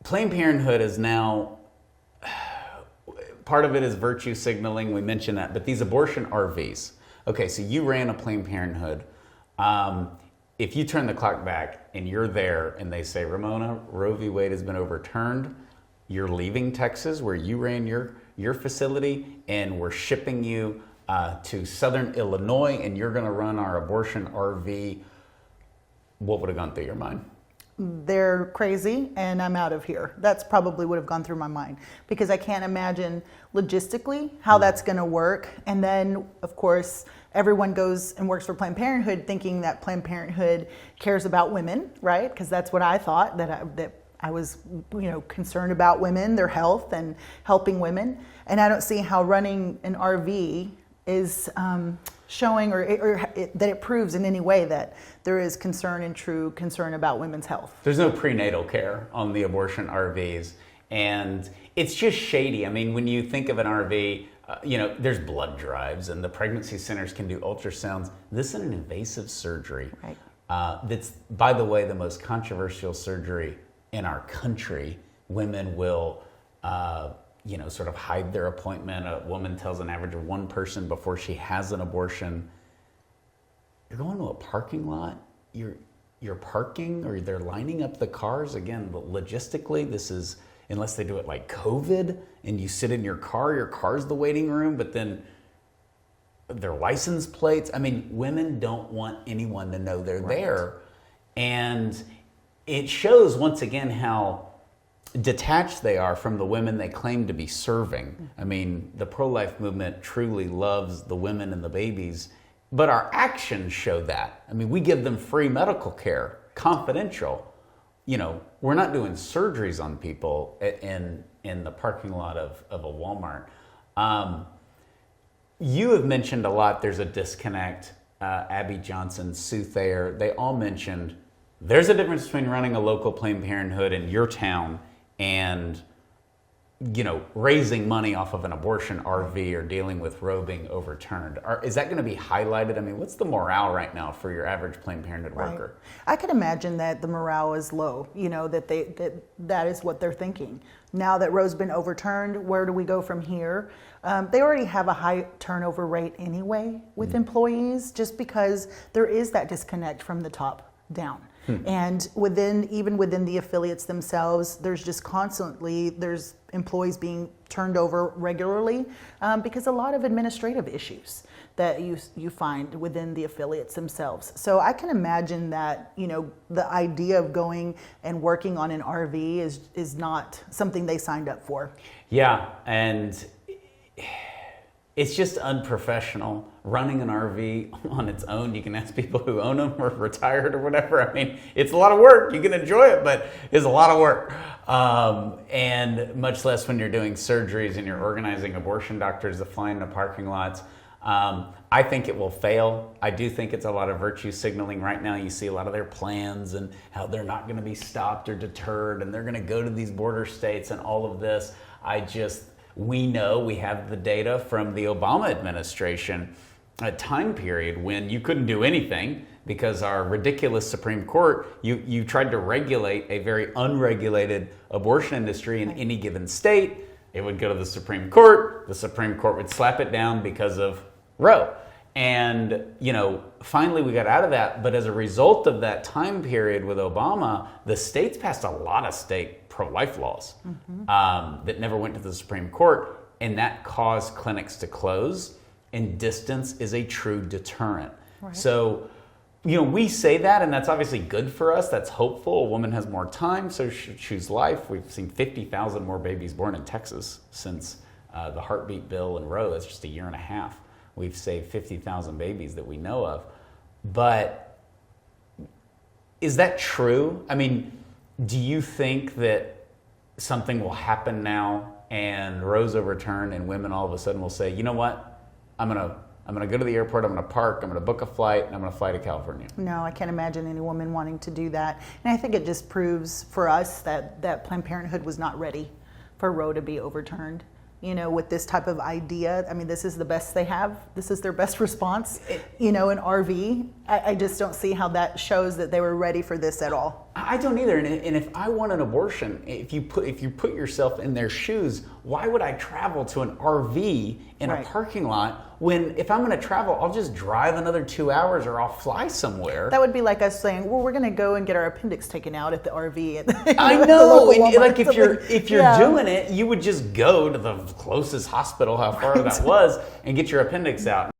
Planned Parenthood is now, part of it is virtue signaling, we mentioned that, but these abortion RVs. Okay, so you ran a Planned Parenthood. If you turn the clock back and you're there and they say, Ramona, Roe v. Wade has been overturned, you're leaving Texas where you ran your facility and we're shipping you to Southern Illinois and you're gonna run our abortion RV, what would have gone through your mind? They're crazy and I'm out of here. That's probably would have gone through my mind because I can't imagine logistically how that's going to work. And then, of course, everyone goes and works for Planned Parenthood thinking that Planned Parenthood cares about women, right? Because that's what I thought, that I was, concerned about women, their health and helping women. And I don't see how running an RV is showing that it proves in any way that there is concern and true concern about women's health. There's no prenatal care on the abortion RVs, and it's just shady. I mean, when you think of an RV, there's blood drives and the pregnancy centers can do ultrasounds. This is an invasive surgery. Right. That's, by the way, the most controversial surgery in our country. Women will sort of hide their appointment. A woman tells an average of one person before she has an abortion, you're going to a parking lot, you're parking or they're lining up the cars. Again, logistically, this is, unless they do it like COVID and you sit in your car's the waiting room, but then their license plates. I mean, women don't want anyone to know they're there. And it shows once again how detached they are from the women they claim to be serving. I mean, the pro-life movement truly loves the women and the babies, but our actions show that. I mean, we give them free medical care, confidential. We're not doing surgeries on people in the parking lot of a Walmart. You have mentioned a lot there's a disconnect. Abby Johnson, Sue Thayer, they all mentioned there's a difference between running a local Planned Parenthood in your town and raising money off of an abortion RV or dealing with Roe being overturned. Is that going to be highlighted? I mean, what's the morale right now for your average Planned Parenthood worker? I can imagine that the morale is low, that is what they're thinking. Now that Roe's been overturned, where do we go from here? They already have a high turnover rate anyway with employees, just because there is that disconnect from the top down. And even within the affiliates themselves, there's just constantly, there's employees being turned over regularly because a lot of administrative issues that you find within the affiliates themselves. So I can imagine that, the idea of going and working on an RV is not something they signed up for. Yeah, and it's just unprofessional. Running an RV on its own, you can ask people who own them or retired or whatever. I mean, it's a lot of work. You can enjoy it, but it's a lot of work. And much less when you're doing surgeries and you're organizing abortion doctors to fly into parking lots. I think it will fail. I do think it's a lot of virtue signaling right now. You see a lot of their plans and how they're not going to be stopped or deterred and they're going to go to these border states and all of this. We know, we have the data from the Obama administration, a time period when you couldn't do anything because our ridiculous Supreme Court, you tried to regulate a very unregulated abortion industry in any given state. It would go to the Supreme Court would slap it down because of Roe. And, finally we got out of that. But as a result of that time period with Obama, the states passed a lot of state pro-life laws that never went to the Supreme Court. And that caused clinics to close. And distance is a true deterrent. Right. So, we say that, and that's obviously good for us. That's hopeful. A woman has more time, so she should choose life. We've seen 50,000 more babies born in Texas since the heartbeat bill and Roe. That's just a year and a half. We've saved 50,000 babies that we know of. But is that true? I mean, do you think that something will happen now and Roe's overturned and women all of a sudden will say, you know what? I'm gonna go to the airport, I'm gonna park, I'm gonna book a flight, and I'm gonna fly to California. No, I can't imagine any woman wanting to do that. And I think it just proves for us that Planned Parenthood was not ready for Roe to be overturned. with this type of idea. I mean, this is the best they have. This is their best response, an RV. I just don't see how that shows that they were ready for this at all. I don't either. And if I want an abortion, if you put yourself in their shoes, why would I travel to an RV in a parking lot when if I'm going to travel, I'll just drive another 2 hours or I'll fly somewhere? That would be like us saying, well, we're going to go and get our appendix taken out at the RV. I know. And like if you're doing it, you would just go to the closest hospital, how far that was, and get your appendix out.